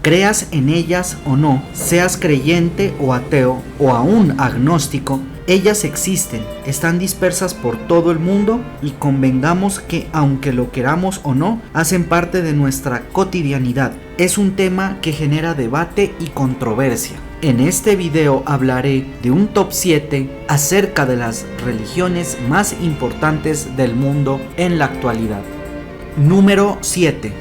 Creas en ellas o no, seas creyente o ateo o aún agnóstico, ellas existen, están dispersas por todo el mundo y convengamos que, aunque lo queramos o no, hacen parte de nuestra cotidianidad. Es un tema que genera debate y controversia. En este video hablaré de un top 7 acerca de las religiones más importantes del mundo en la actualidad. Número 7.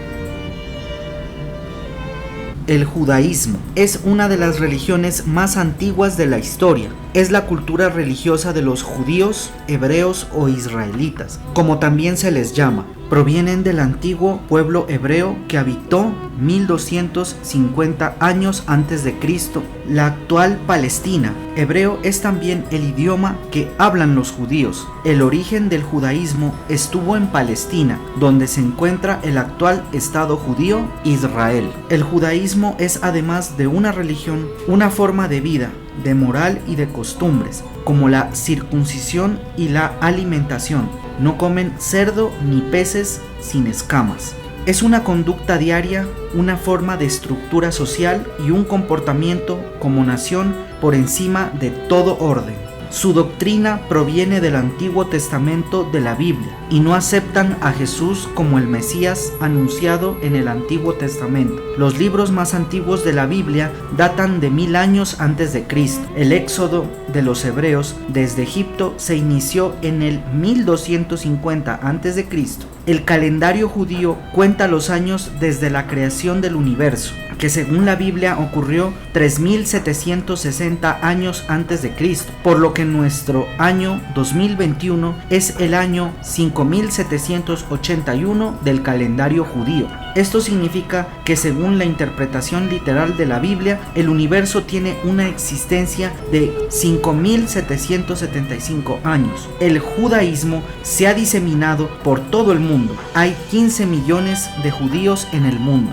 El judaísmo es una de las religiones más antiguas de la historia. Es la cultura religiosa de los judíos, hebreos o israelitas, como también se les llama. Provienen del antiguo pueblo hebreo que habitó 1250 años antes de Cristo, la actual Palestina. Hebreo es también el idioma que hablan los judíos. El origen del judaísmo estuvo en Palestina, donde se encuentra el actual Estado judío, Israel. El judaísmo es, además de una religión, una forma de vida, de moral y de costumbres, como la circuncisión y la alimentación. No comen cerdo ni peces sin escamas. Es una conducta diaria, una forma de estructura social y un comportamiento como nación por encima de todo orden. Su doctrina proviene del Antiguo Testamento de la Biblia y no aceptan a Jesús como el Mesías anunciado en el Antiguo Testamento. Los libros más antiguos de la Biblia datan de 1000 años antes de Cristo. El éxodo de los hebreos desde Egipto se inició en el 1250 antes de Cristo. El calendario judío cuenta los años desde la creación del universo, que según la Biblia ocurrió 3760 años antes de Cristo, por lo que nuestro año 2021 es el año 5781 del calendario judío. Esto significa que según la interpretación literal de la Biblia, el universo tiene una existencia de 5775 años. El judaísmo se ha diseminado por todo el mundo. Hay 15 millones de judíos en el mundo.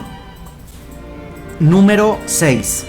Número 6.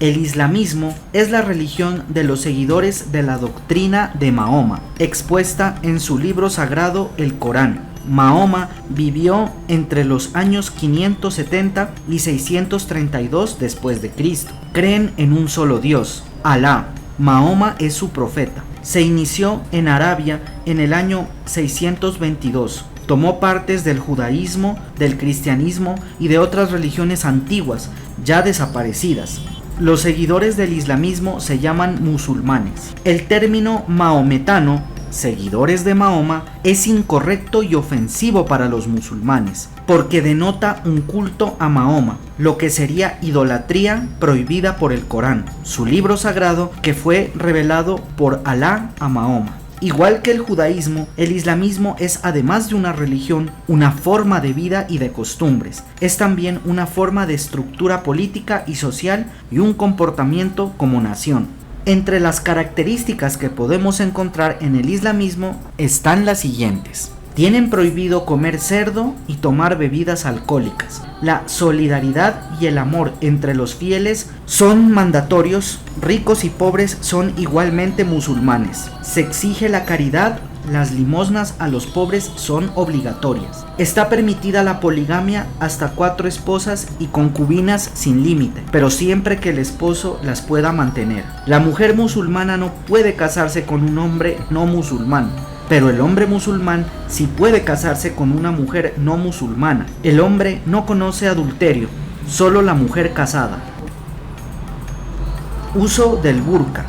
El islamismo es la religión de los seguidores de la doctrina de Mahoma, expuesta en su libro sagrado, el Corán. Mahoma vivió entre los años 570 y 632 después de Cristo. Creen en un solo Dios, Alá. Mahoma es su profeta. Se inició en Arabia en el año 622. Tomó partes del judaísmo, del cristianismo y de otras religiones antiguas, ya desaparecidas. Los seguidores del islamismo se llaman musulmanes. El término maometano, seguidores de Mahoma, es incorrecto y ofensivo para los musulmanes, porque denota un culto a Mahoma, lo que sería idolatría prohibida por el Corán, su libro sagrado que fue revelado por Alá a Mahoma. Igual que el judaísmo, el islamismo es, además de una religión, una forma de vida y de costumbres. Es también una forma de estructura política y social y un comportamiento como nación. Entre las características que podemos encontrar en el islamismo están las siguientes. Tienen prohibido comer cerdo y tomar bebidas alcohólicas. La solidaridad y el amor entre los fieles son mandatorios. Ricos y pobres son igualmente musulmanes. Se exige la caridad. Las limosnas a los pobres son obligatorias. Está permitida la poligamia hasta 4 esposas y concubinas sin límite, pero siempre que el esposo las pueda mantener. La mujer musulmana no puede casarse con un hombre no musulmán, pero el hombre musulmán sí puede casarse con una mujer no musulmana. El hombre no conoce adulterio, solo la mujer casada. Uso del burka.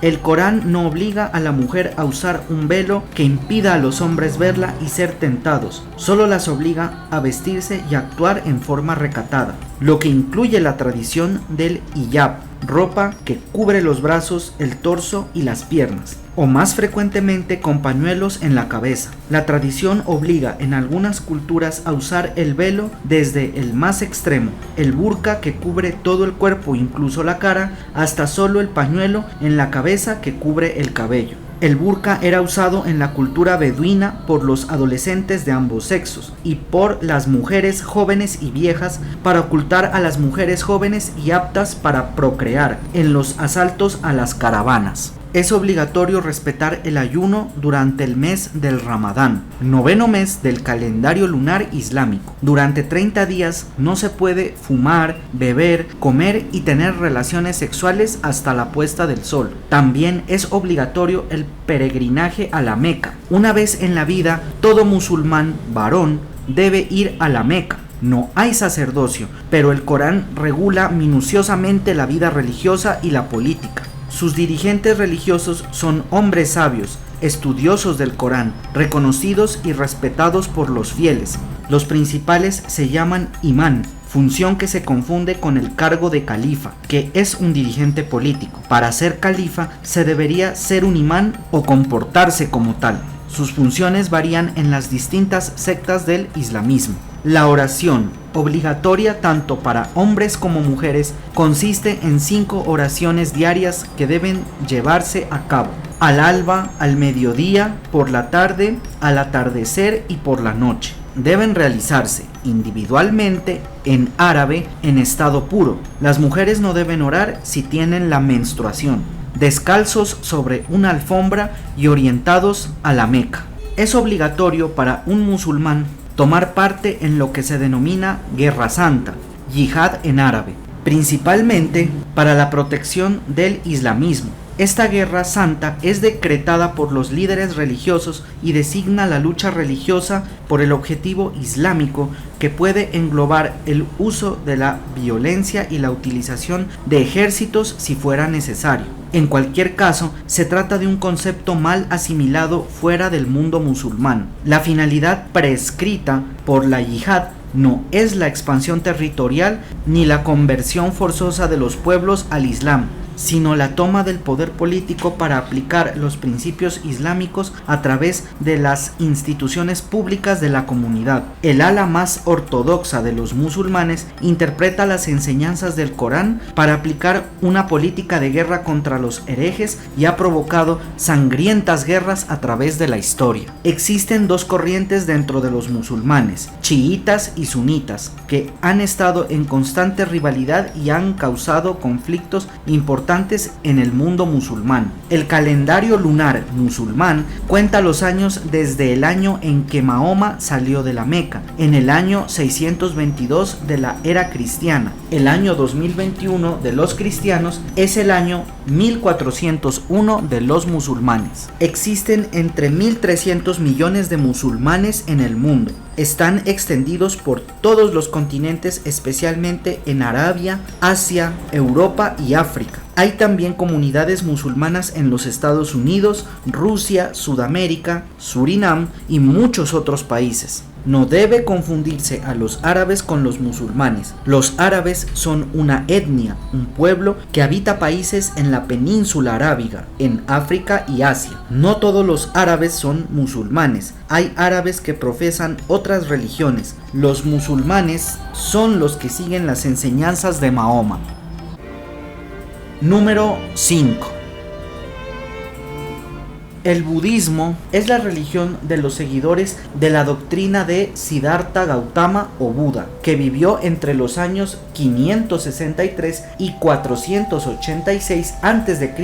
El Corán no obliga a la mujer a usar un velo que impida a los hombres verla y ser tentados, solo las obliga a vestirse y actuar en forma recatada, lo que incluye la tradición del hijab, ropa que cubre los brazos, el torso y las piernas, o más frecuentemente con pañuelos en la cabeza. La tradición obliga en algunas culturas a usar el velo desde el más extremo, el burka que cubre todo el cuerpo, incluso la cara, hasta solo el pañuelo en la cabeza que cubre el cabello. El burka era usado en la cultura beduina por los adolescentes de ambos sexos y por las mujeres jóvenes y viejas para ocultar a las mujeres jóvenes y aptas para procrear en los asaltos a las caravanas. Es obligatorio respetar el ayuno durante el mes del Ramadán, noveno mes del calendario lunar islámico. Durante 30 días no se puede fumar, beber, comer y tener relaciones sexuales hasta la puesta del sol. También es obligatorio el peregrinaje a la Meca. Una vez en la vida, todo musulmán varón debe ir a la Meca. No hay sacerdocio, pero el Corán regula minuciosamente la vida religiosa y la política. Sus dirigentes religiosos son hombres sabios, estudiosos del Corán, reconocidos y respetados por los fieles. Los principales se llaman imán, función que se confunde con el cargo de califa, que es un dirigente político. Para ser califa se debería ser un imán o comportarse como tal. Sus funciones varían en las distintas sectas del islamismo. La oración, obligatoria tanto para hombres como mujeres, consiste en 5 oraciones diarias que deben llevarse a cabo: al alba, al mediodía, por la tarde, al atardecer y por la noche. Deben realizarse individualmente en árabe en estado puro. Las mujeres no deben orar si tienen la menstruación, descalzos sobre una alfombra y orientados a la Meca. Es obligatorio para un musulmán tomar parte en lo que se denomina Guerra Santa, yihad en árabe, principalmente para la protección del islamismo. Esta guerra santa es decretada por los líderes religiosos y designa la lucha religiosa por el objetivo islámico, que puede englobar el uso de la violencia y la utilización de ejércitos si fuera necesario. En cualquier caso, se trata de un concepto mal asimilado fuera del mundo musulmán. La finalidad prescrita por la yihad no es la expansión territorial ni la conversión forzosa de los pueblos al Islam, sino la toma del poder político para aplicar los principios islámicos a través de las instituciones públicas de la comunidad. El ala más ortodoxa de los musulmanes interpreta las enseñanzas del Corán para aplicar una política de guerra contra los herejes y ha provocado sangrientas guerras a través de la historia. Existen 2 corrientes dentro de los musulmanes, chiitas y sunitas, que han estado en constante rivalidad y han causado conflictos importantes en el mundo musulmán. El calendario lunar musulmán cuenta los años desde el año en que Mahoma salió de la Meca, en el año 622 de la era cristiana. El año 2021 de los cristianos es el año 1401 de los musulmanes. Existen entre 1.300 millones de musulmanes en el mundo. Están extendidos por todos los continentes, especialmente en Arabia, Asia, Europa y África. Hay también comunidades musulmanas en los Estados Unidos, Rusia, Sudamérica, Surinam y muchos otros países. No debe confundirse a los árabes con los musulmanes. Los árabes son una etnia, un pueblo que habita países en la península arábiga, en África y Asia. No todos los árabes son musulmanes. Hay árabes que profesan otras religiones. Los musulmanes son los que siguen las enseñanzas de Mahoma. Número 5. El budismo es la religión de los seguidores de la doctrina de Siddhartha Gautama o Buda, que vivió entre los años 563 y 486 a.C.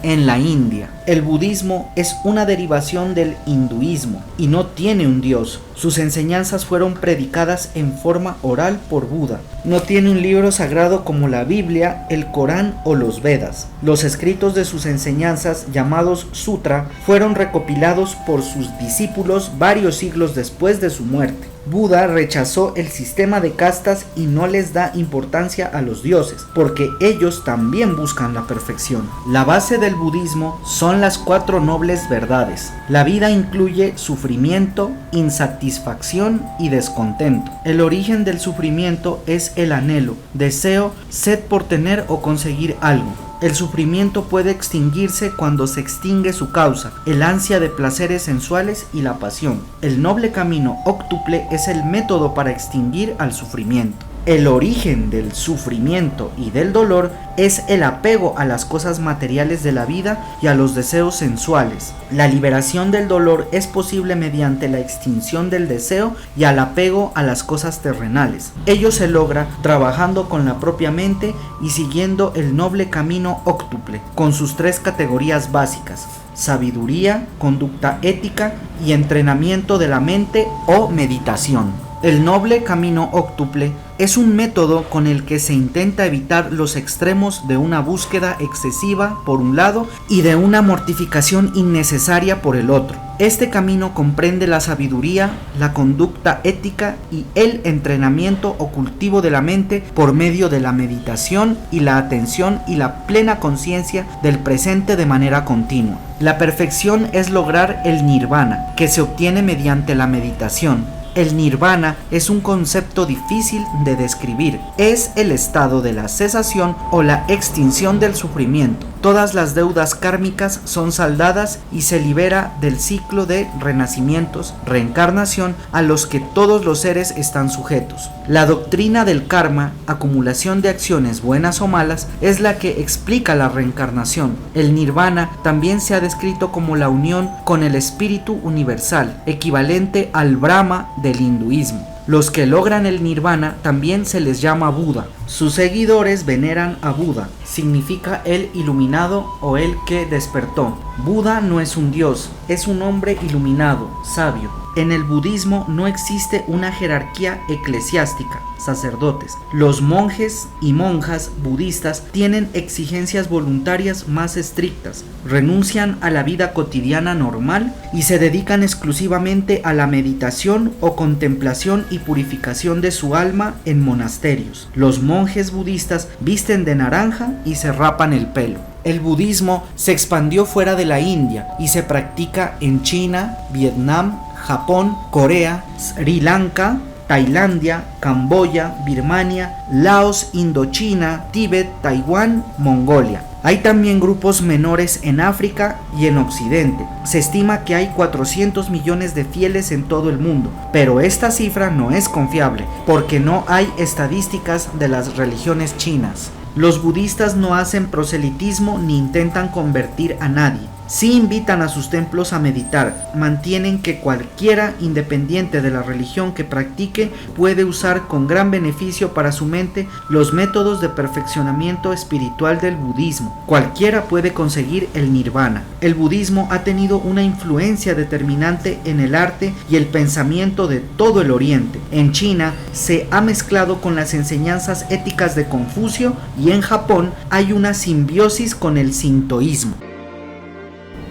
en la India. El budismo es una derivación del hinduismo y no tiene un dios. Sus enseñanzas fueron predicadas en forma oral por Buda. No tiene un libro sagrado como la Biblia, el Corán o los Vedas. Los escritos de sus enseñanzas, llamados sutra, fueron recopilados por sus discípulos varios siglos después de su muerte. Buda rechazó el sistema de castas y no les da importancia a los dioses, porque ellos también buscan la perfección. La base del budismo son las 4 nobles verdades. La vida incluye sufrimiento, insatisfacción y descontento. El origen del sufrimiento es el anhelo, deseo, sed por tener o conseguir algo. El sufrimiento puede extinguirse cuando se extingue su causa, el ansia de placeres sensuales y la pasión. El noble camino óctuple es el método para extinguir al sufrimiento. El origen del sufrimiento y del dolor es el apego a las cosas materiales de la vida y a los deseos sensuales. La liberación del dolor es posible mediante la extinción del deseo y al apego a las cosas terrenales. Ello se logra trabajando con la propia mente y siguiendo el noble camino óctuple, con sus 3 categorías básicas: sabiduría, conducta ética y entrenamiento de la mente o meditación. El noble camino óctuple es un método con el que se intenta evitar los extremos de una búsqueda excesiva por un lado y de una mortificación innecesaria por el otro. Este camino comprende la sabiduría, la conducta ética y el entrenamiento o cultivo de la mente por medio de la meditación y la atención y la plena conciencia del presente de manera continua. La perfección es lograr el nirvana, que se obtiene mediante la meditación. El nirvana es un concepto difícil de describir. Es el estado de la cesación o la extinción del sufrimiento. Todas las deudas kármicas son saldadas y se libera del ciclo de renacimientos, reencarnación a los que todos los seres están sujetos. La doctrina del karma, acumulación de acciones buenas o malas, es la que explica la reencarnación. El nirvana también se ha descrito como la unión con el espíritu universal, equivalente al Brahma del hinduismo. Los que logran el nirvana también se les llama Buda. Sus seguidores veneran a Buda, significa el iluminado o el que despertó. Buda no es un dios, es un hombre iluminado, sabio. En el budismo no existe una jerarquía eclesiástica, sacerdotes. Los monjes y monjas budistas tienen exigencias voluntarias más estrictas, renuncian a la vida cotidiana normal y se dedican exclusivamente a la meditación o contemplación y purificación de su alma en monasterios. Los monjes budistas visten de naranja y se rapan el pelo. El budismo se expandió fuera de la India y se practica en China, Vietnam, Japón, Corea, Sri Lanka, Tailandia, Camboya, Birmania, Laos, Indochina, Tíbet, Taiwán, Mongolia. Hay también grupos menores en África y en Occidente. Se estima que hay 400 millones de fieles en todo el mundo, pero esta cifra no es confiable porque no hay estadísticas de las religiones chinas. Los budistas no hacen proselitismo ni intentan convertir a nadie. Sí invitan a sus templos a meditar, mantienen que cualquiera, independiente de la religión que practique, puede usar con gran beneficio para su mente los métodos de perfeccionamiento espiritual del budismo. Cualquiera puede conseguir el nirvana. El budismo ha tenido una influencia determinante en el arte y el pensamiento de todo el Oriente. En China se ha mezclado con las enseñanzas éticas de Confucio y en Japón hay una simbiosis con el sintoísmo.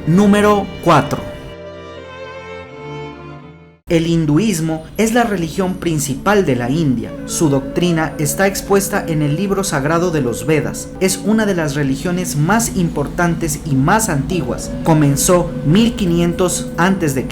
Número 4. El hinduismo es la religión principal de la India. Su doctrina está expuesta en el libro sagrado de los Vedas. Es una de las religiones más importantes y más antiguas. Comenzó 1500 a.C.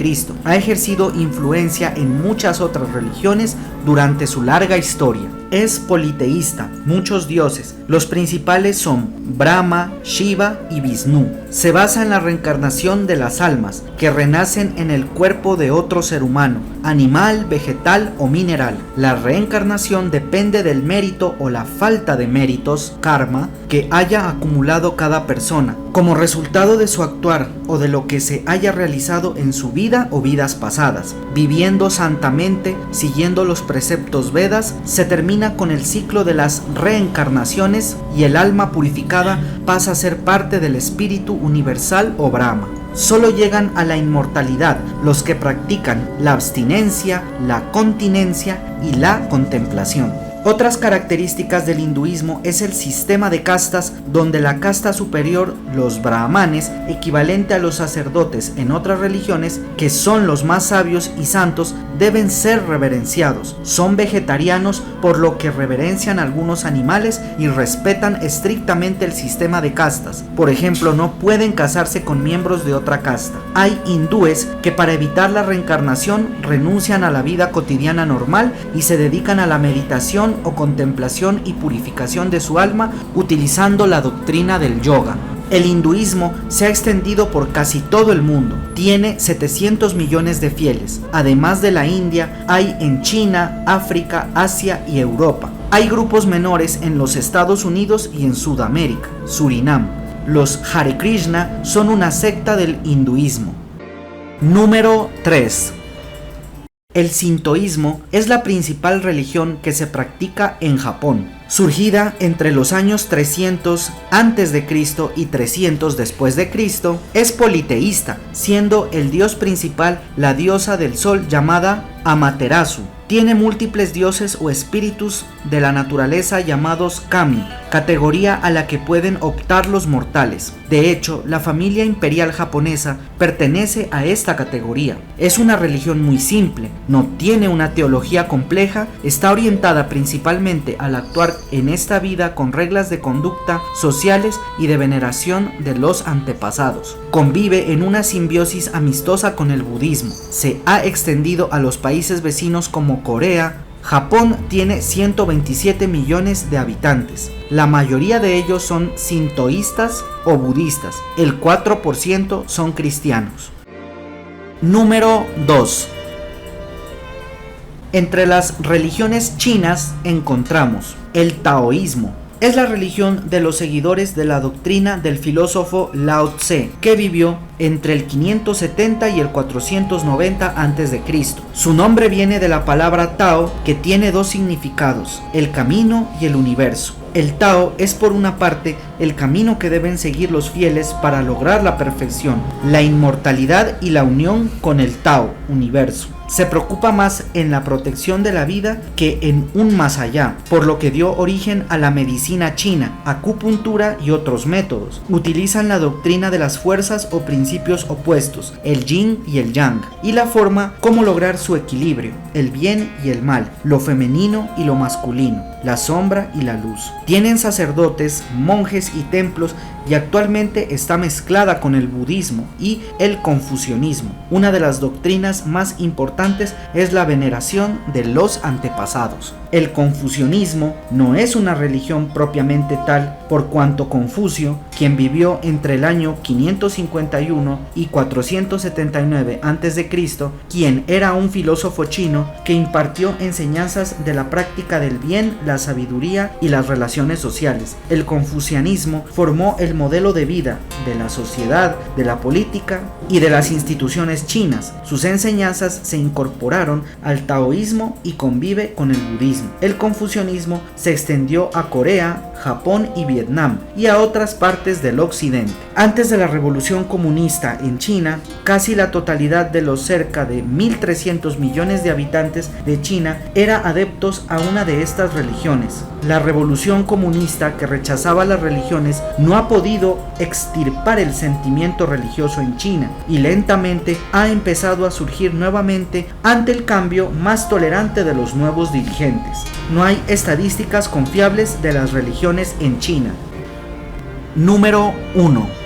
Ha ejercido influencia en muchas otras religiones durante su larga historia. Es politeísta, muchos dioses. Los principales son Brahma, Shiva y Vishnu. Se basa en la reencarnación de las almas, que renacen en el cuerpo de otro ser humano, animal, vegetal o mineral. La reencarnación depende del mérito o la falta de méritos, karma, que haya acumulado cada persona, como resultado de su actuar o de lo que se haya realizado en su vida o vidas pasadas. Viviendo santamente, siguiendo los preceptos Vedas, se termina con el ciclo de las reencarnaciones y el alma purificada pasa a ser parte del espíritu universal o Brahma. Solo llegan a la inmortalidad los que practican la abstinencia, la continencia y la contemplación. Otras características del hinduismo es el sistema de castas, donde la casta superior, los brahmanes, equivalente a los sacerdotes en otras religiones, que son los más sabios y santos, deben ser reverenciados. Son vegetarianos, por lo que reverencian algunos animales y respetan estrictamente el sistema de castas. Por ejemplo, no pueden casarse con miembros de otra casta. Hay hindúes que para evitar la reencarnación renuncian a la vida cotidiana normal y se dedican a la meditación o contemplación y purificación de su alma utilizando la doctrina del yoga. El hinduismo se ha extendido por casi todo el mundo. Tiene 700 millones de fieles. Además de la India, hay en China, África, Asia y Europa. Hay grupos menores en los Estados Unidos y en Sudamérica, Surinam. Los Hare Krishna son una secta del hinduismo. Número 3. El sintoísmo es la principal religión que se practica en Japón, surgida entre los años 300 a.C. y 300 después de Cristo. Es politeísta, siendo el dios principal la diosa del sol llamada Amaterasu. Tiene múltiples dioses o espíritus de la naturaleza llamados kami, categoría a la que pueden optar los mortales. De hecho, la familia imperial japonesa pertenece a esta categoría. Es una religión muy simple, no tiene una teología compleja, está orientada principalmente al actuar en esta vida con reglas de conducta sociales y de veneración de los antepasados. Convive en una simbiosis amistosa con el budismo. Se ha extendido a los países vecinos como Corea. Japón tiene 127 millones de habitantes. La mayoría de ellos son sintoístas o budistas. El 4% son cristianos. Número 2. Entre las religiones chinas encontramos el taoísmo. Es la religión de los seguidores de la doctrina del filósofo Lao Tse, que vivió entre el 570 y el 490 a.C. Su nombre viene de la palabra Tao, que tiene dos significados, el camino y el universo. El Tao es por una parte el camino que deben seguir los fieles para lograr la perfección, la inmortalidad y la unión con el Tao, universo. Se preocupa más en la protección de la vida que en un más allá, por lo que dio origen a la medicina china, acupuntura y otros métodos. Utilizan la doctrina de las fuerzas o principios opuestos, el yin y el yang, y la forma como lograr su equilibrio, el bien y el mal, lo femenino y lo masculino, la sombra y la luz. Tienen sacerdotes, monjes y templos, y actualmente está mezclada con el budismo y el confucianismo. Una de las doctrinas más importantes es la veneración de los antepasados. El confucianismo no es una religión propiamente tal, por cuanto Confucio, quien vivió entre el año 551 y 479 a.C., quien era un filósofo chino que impartió enseñanzas de la práctica del bien, la sabiduría y las relaciones sociales. El confucianismo formó el modelo de vida de la sociedad, de la política y de las instituciones chinas. Sus enseñanzas se incorporaron al taoísmo y convive con el budismo. El confucianismo se extendió a Corea, Japón y Vietnam y a otras partes del occidente. Antes de la revolución comunista en China, casi la totalidad de los cerca de 1.300 millones de habitantes de China era adeptos a una de estas religiones. La revolución comunista, que rechazaba las religiones, no ha podido extirpar el sentimiento religioso en China y lentamente ha empezado a surgir nuevamente ante el cambio más tolerante de los nuevos dirigentes. No hay estadísticas confiables de las religiones en China. Número 1.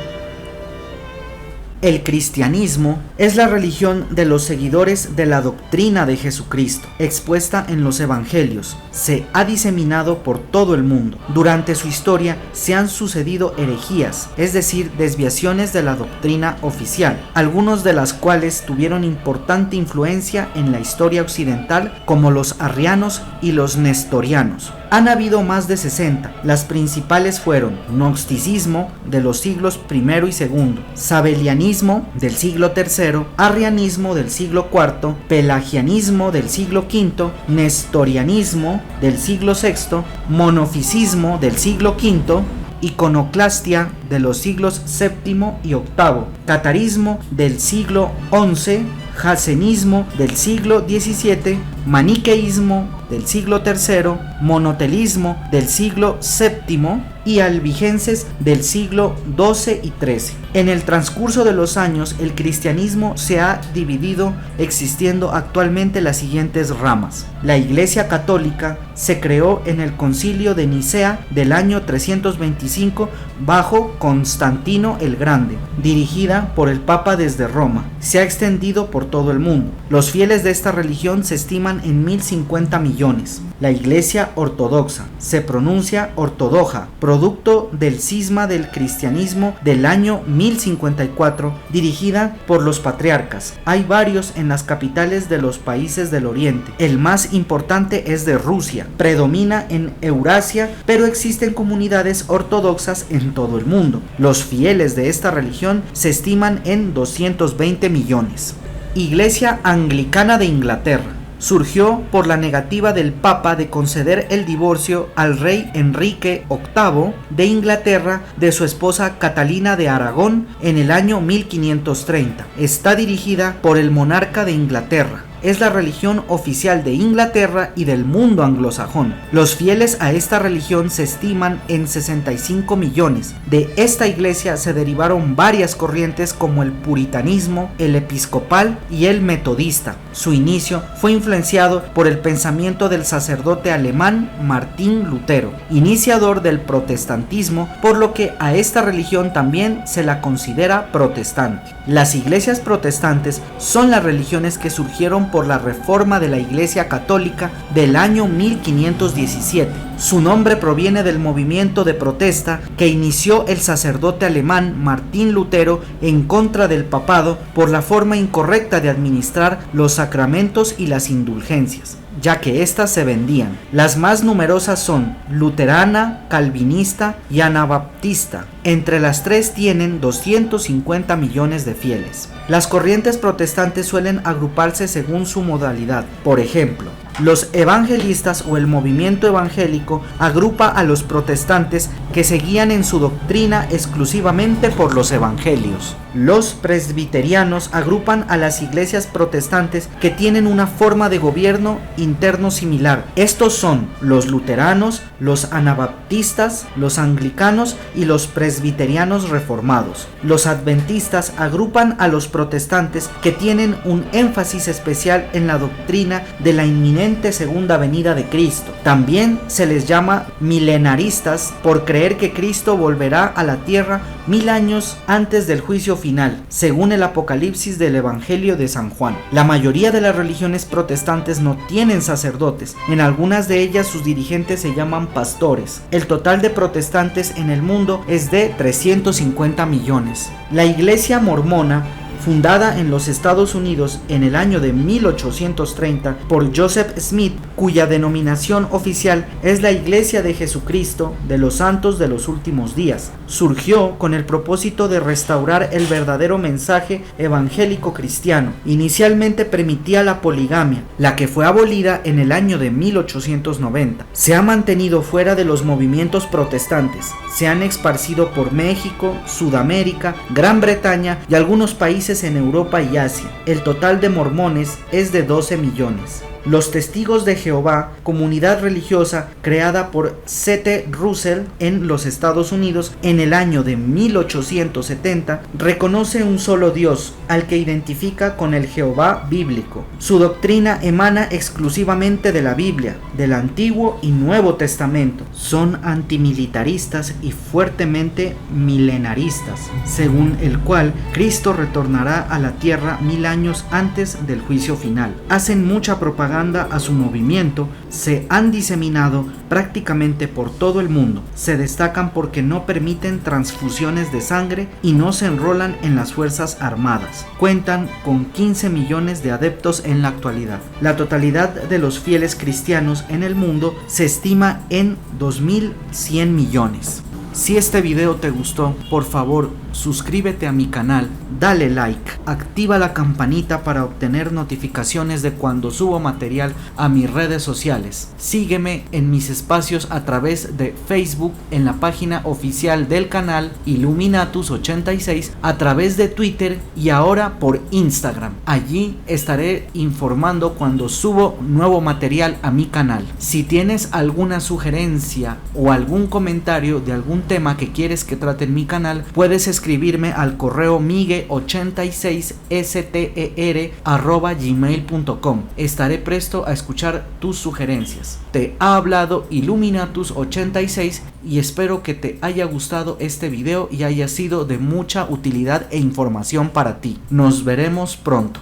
El cristianismo es la religión de los seguidores de la doctrina de Jesucristo, expuesta en los evangelios. Se ha diseminado por todo el mundo. Durante su historia se han sucedido herejías, es decir, desviaciones de la doctrina oficial, algunos de las cuales tuvieron importante influencia en la historia occidental, como los arrianos y los nestorianos. Han habido más de 60. Las principales fueron gnosticismo de los siglos I y II, sabelianismo del siglo III, arrianismo del siglo IV, pelagianismo del siglo V, nestorianismo del siglo VI, monofisismo del siglo V, iconoclastia de los siglos VII y VIII, catarismo del siglo XI, jansenismo del siglo XVII, maniqueísmo del siglo III, monotelismo del siglo VII y albigenses del siglo XII y XIII. En el transcurso de los años, el cristianismo se ha dividido, existiendo actualmente las siguientes ramas. La Iglesia Católica se creó en el Concilio de Nicea del año 325 bajo Constantino el Grande, dirigida por el Papa desde Roma. Se ha extendido por todo el mundo. Los fieles de esta religión se estiman en 1.050 millones. La Iglesia Ortodoxa se pronuncia ortodoxa, producto del cisma del cristianismo del año 1054, dirigida por los patriarcas. Hay varios en las capitales de los países del Oriente. El más importante es de Rusia. Predomina en Eurasia, pero existen comunidades ortodoxas en todo el mundo. Los fieles de esta religión se estiman en 220 millones. Iglesia Anglicana de Inglaterra. Surgió por la negativa del Papa de conceder el divorcio al rey Enrique VIII de Inglaterra de su esposa Catalina de Aragón en el año 1530. Está dirigida por el monarca de Inglaterra. Es la religión oficial de Inglaterra y del mundo anglosajón. Los fieles a esta religión se estiman en 65 millones. De esta iglesia se derivaron varias corrientes como el puritanismo, el episcopal y el metodista. Su inicio fue influenciado por el pensamiento del sacerdote alemán Martín Lutero, iniciador del protestantismo, por lo que a esta religión también se la considera protestante. Las iglesias protestantes son las religiones que surgieron por la reforma de la Iglesia Católica del año 1517. Su nombre proviene del movimiento de protesta que inició el sacerdote alemán Martín Lutero en contra del papado por la forma incorrecta de administrar los sacramentos y las indulgencias, ya que éstas se vendían. Las más numerosas son luterana, calvinista y anabaptista. Entre las tres tienen 250 millones de fieles. Las corrientes protestantes suelen agruparse según su modalidad. Por ejemplo, los evangelistas o el movimiento evangélico agrupa a los protestantes que se guían en su doctrina exclusivamente por los evangelios. Los presbiterianos agrupan a las iglesias protestantes que tienen una forma de gobierno interno similar. Estos son los luteranos, los anabaptistas, los anglicanos y los presbiterianos reformados. Los adventistas agrupan a los protestantes que tienen un énfasis especial en la doctrina de la inminente segunda venida de Cristo. También se les llama milenaristas por creer que Cristo volverá a la tierra 1000 años antes del juicio final, según el Apocalipsis del Evangelio de San Juan. La mayoría de las religiones protestantes no tienen sacerdotes. En algunas de ellas sus dirigentes se llaman pastores. El total de protestantes en el mundo es de 350 millones. La Iglesia Mormona, fundada en los Estados Unidos en el año de 1830 por Joseph Smith, cuya denominación oficial es la Iglesia de Jesucristo de los Santos de los Últimos Días, surgió con el propósito de restaurar el verdadero mensaje evangélico cristiano. Inicialmente permitía la poligamia, la que fue abolida en el año de 1890. Se ha mantenido fuera de los movimientos protestantes. Se han esparcido por México, Sudamérica, Gran Bretaña y algunos países en Europa y Asia. El total de mormones es de 12 millones. Los Testigos de Jehová, comunidad religiosa creada por C.T. Russell en los Estados Unidos en el año de 1870, reconoce un solo Dios, al que identifica con el Jehová bíblico. Su doctrina emana exclusivamente de la Biblia, del Antiguo y Nuevo Testamento. Son antimilitaristas y fuertemente milenaristas, según el cual Cristo retornará a la tierra 1000 años antes del juicio final. Hacen mucha propaganda a su movimiento, se han diseminado prácticamente por todo el mundo. Se destacan porque no permiten transfusiones de sangre y no se enrolan en las fuerzas armadas. Cuentan con 15 millones de adeptos en la actualidad. La totalidad de los fieles cristianos en el mundo se estima en 2.100 millones. Si este video te gustó, por favor, suscríbete a mi canal, dale like, activa la campanita para obtener notificaciones de cuando subo material a mis redes sociales. Sígueme en mis espacios a través de Facebook, en la página oficial del canal Illuminatus86, a través de Twitter y ahora por Instagram. Allí estaré informando cuando subo nuevo material a mi canal. Si tienes alguna sugerencia o algún comentario de algún tema que quieres que trate en mi canal, puedes escribirme al correo migue86str@gmail.com. Estaré presto a escuchar tus sugerencias. Te ha hablado Illuminatus86 y espero que te haya gustado este video y haya sido de mucha utilidad e información para ti. Nos veremos pronto.